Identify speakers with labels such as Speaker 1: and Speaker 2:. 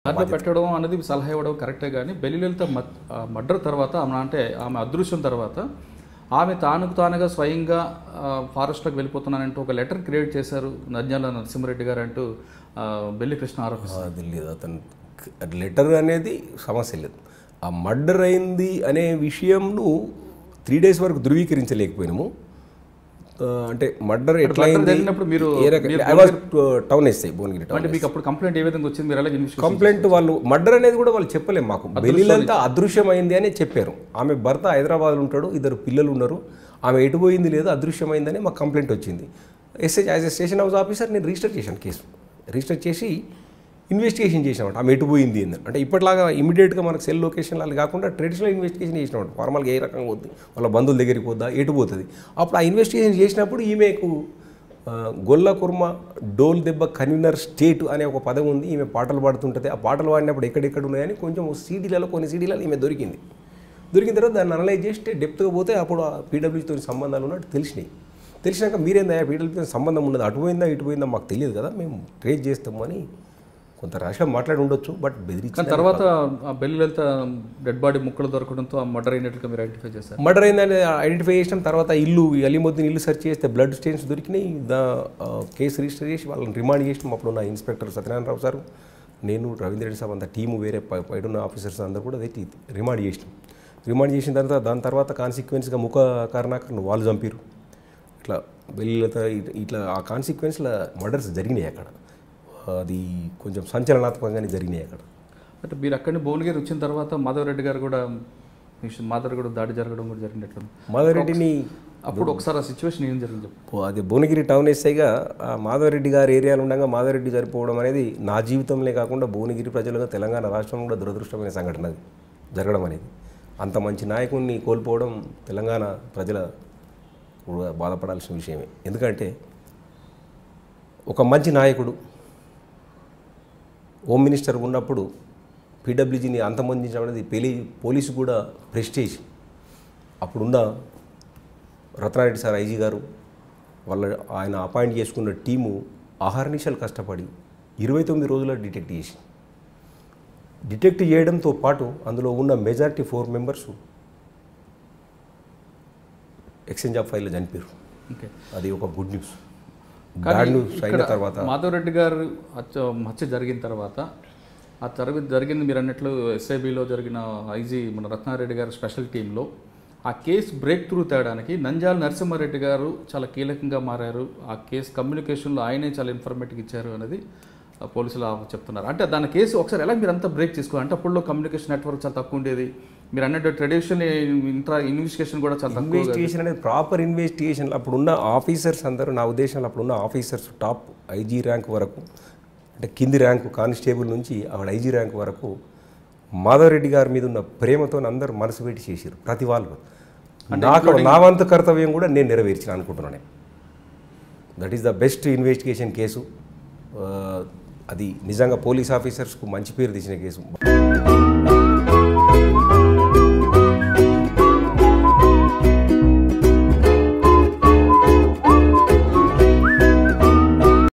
Speaker 1: దాంట్లో పెట్టడం అనేది సలహా ఇవ్వడం కరెక్టే కానీ బెల్లిలలిత మర్డర్ తర్వాత ఆమె అదృశ్యం తర్వాత ఆమె తానుగా స్వయంగా ఫారెస్ట్లోకి వెళ్ళిపోతున్నానంటూ ఒక లెటర్ క్రియేట్ చేశారు నంద్యాల నరసింహారెడ్డి గారు అంటూ బెల్లి కృష్ణ ఆరోపిస్తారు.
Speaker 2: అది లేదు, అతను లెటర్ అనేది సమస్య లేదు. ఆ మర్డర్ అయింది అనే విషయంను 3 days వరకు ధృవీకరించలేకపోయినాము. అంటే మర్డర్ ఎట్లా
Speaker 1: మీరు
Speaker 2: టౌన్ ఎస్ఐ భువనగిరి టౌన్
Speaker 1: మీకు అప్పుడు కంప్లైంట్ ఏ విధంగా వచ్చింది, మీరు ఎలా
Speaker 2: కంప్లైంట్ వాళ్ళు మర్డర్ అనేది కూడా వాళ్ళు చెప్పలేము. మాకు బెల్లిలంతా అదృశ్యమైంది అని చెప్పారు. ఆమె భర్త హైదరాబాద్లో ఉంటాడు, 2 పిల్లలు ఉన్నారు, ఆమె ఎటుపోయింది లేదు అదృశ్యమైందని మాకు కంప్లైంట్ వచ్చింది. SI as a station house officer నేను రిజిస్టర్ చేశాను, కేసు రిజిస్టర్ చేసి ఇన్వెస్టిగేషన్ చేసినామంట. ఆమె ఎటుపోయింది ఏందని. అంటే ఇప్పటిలాగా ఇమీడియట్గా మనకు సెల్ లొకేషన్ అది కాకుండా ట్రెడిషనల్ ఇన్వెస్టిగేషన్ చేసినామంట. ఫార్మల్గా ఏ రకంగా పోద్ది, వాళ్ళ బంధువుల దగ్గరికి పోద్దా, ఎటుపోతుంది. అప్పుడు ఆ ఇన్వెస్టిగేషన్ చేసినప్పుడు ఈమెకు గొల్ల కుర్మ డోల్ దెబ్బ కన్వీనర్ స్టేట్ అనే ఒక పదం ఉంది. ఈమె పాటలు పాడుతుంటుంది. ఆ పాటలు పాడినప్పుడు ఎక్కడెక్కడ ఉన్నాయని కొంచెం కొన్ని సీడీలలో ఈమె దొరికిన తర్వాత దాన్ని అనలైజ్ చేస్తే డెప్త్గా పోతే అప్పుడు పీడబ్ల్యూతో సంబంధాలు ఉన్నట్టు తెలిసినాక మీరేందా పీడబ్ల్యూతో సంబంధం ఉన్నది, అటుపోయిందా ఇటుపోయిందా మాకు తెలియదు కదా, మేము ట్రేస్ చేస్తాము అని కొంత ర్యాష్గా మాట్లాడి ఉండొచ్చు. బట్ బెదిరించిన
Speaker 1: తర్వాత బెల్లిలలిత డెడ్ బాడీ ముక్కలు దొరకడంతో మర్డర్ అయినట్లుగా మీరు ఐడెంటిఫై చేశారు.
Speaker 2: మర్డర్ అయిందని ఐడెంటిఫై చేసిన తర్వాత అలీముద్దీన్ ఇల్లు సెర్చ్ చేస్తే బ్లడ్ స్టెయిన్స్ దొరికినాయి. కేసు రిజిస్టర్ చేసి వాళ్ళని రిమాండ్ చేసినాం. అప్పుడు ఉన్న ఇన్స్పెక్టర్ సత్యనారాయణరావు సార్, నేను రవీంద్ర రెడ్డి సాబ్ అంతా టీము వేరే పైన ఆఫీసర్స్ అందరూ కూడా పెట్టి రిమాండ్ చేసినాం. రిమాండ్ చేసిన తర్వాత దాని తర్వాత కాన్సిక్వెన్స్గా ముఖ కరుణాకర్ను వాళ్ళు చంపారు. ఇట్లా బెల్లిలలిత ఇట్లా ఆ కాన్సిక్వెన్స్లో మర్డర్స్ జరిగినాయి అక్కడ. అది కొంచెం సంచలనాత్మకంగానే జరిగినాయి అక్కడ.
Speaker 1: అంటే మీరు అక్కడిని భువనగిరి వచ్చిన తర్వాత మాధవరెడ్డి గారు కూడా మాధవరెడ్డి దాడి జరగడం కూడా జరిగినట్లు.
Speaker 2: మాధవరెడ్డిని
Speaker 1: అప్పుడు ఒకసారి ఆ సిచ్యువేషన్ ఏం జరిగింది?
Speaker 2: అది భువనగిరి టౌన్ ఎస్ఐగా మాధవరెడ్డి గారి ఏరియాలో ఉండగా మాధవరెడ్డి చనిపోవడం అనేది నా జీవితంలో కాకుండా భువనగిరి ప్రజలుగా తెలంగాణ రాష్ట్రంలో కూడా దురదృష్టమైన సంఘటన అది జరగడం అనేది. అంత మంచి నాయకుడిని కోల్పోవడం తెలంగాణ ప్రజల కూడా బాధపడాల్సిన విషయమే. ఎందుకంటే ఒక మంచి నాయకుడు హోమ్ మినిస్టర్ ఉన్నప్పుడు పీడబ్ల్యూజీని అంతమొందించడం అనేది పోలీసు కూడా ప్రెస్టేజ్. అప్పుడున్న రత్నారెడ్డి సార్ ఐజీ గారు ఆయన అపాయింట్ చేసుకున్న టీము అహర్నిశలు కష్టపడి 29 రోజుల్లో డిటెక్ట్ చేయడంతో పాటు అందులో ఉన్న మెజారిటీ 4 members ఎక్స్చేంజ్ ఆఫ్ ఫైల్లో చనిపోయారు. అది ఒక గుడ్ న్యూస్.
Speaker 1: తర్వాత మాధవరెడ్డి గారు హత్య జరిగిన తర్వాత జరిగింది మీరు అన్నట్లు ఎస్ఐబిలో జరిగిన ఐజీ మన రత్నారెడ్డి గారు స్పెషల్ టీంలో ఆ కేసు బ్రేక్ త్రూ తేయడానికి నంద్యాల నరసింహారెడ్డి గారు చాలా కీలకంగా మారారు. ఆ కేసు కమ్యూనికేషన్లో ఆయనే చాలా ఇన్ఫర్మేటివ్ ఇచ్చారు అనేది పోలీసులు చెప్తున్నారు. అంటే దాని కేసు ఒకసారి ఎలా మీరు అంతా బ్రేక్ చేసుకోవాలి అంటే అప్పుడులో కమ్యూనికేషన్ నెట్వర్క్ చాలా తక్కువ ఉండేది. మీరు అన్నట్టు ట్రెడిషనల్ ఇన్వెస్టిగేషన్ కూడా చాలా తక్కువ.
Speaker 2: ఇన్వెస్టిగేషన్ అనేది ప్రాపర్ ఇన్వెస్టిగేషన్ అప్పుడున్న ఆఫీసర్స్ అందరూ, నా ఉద్దేశంలో అప్పుడున్న ఆఫీసర్స్ టాప్ ఐజీ ర్యాంక్ వరకు, అంటే కింది ర్యాంకు కానిస్టేబుల్ నుంచి ఆవిడ ఐజీ ర్యాంక్ వరకు మాధవరెడ్డి గారి మీద ఉన్న ప్రేమతో అందరూ మనసు పెట్టి చేశారు. ప్రతి వాళ్ళు నా వంతు కర్తవ్యం కూడా నేను నెరవేర్చిన అనుకుంటున్నాను. That is the best investigation case. అది నిజంగా పోలీస్ ఆఫీసర్స్కు మంచి పేరు తెచ్చిన కేసు.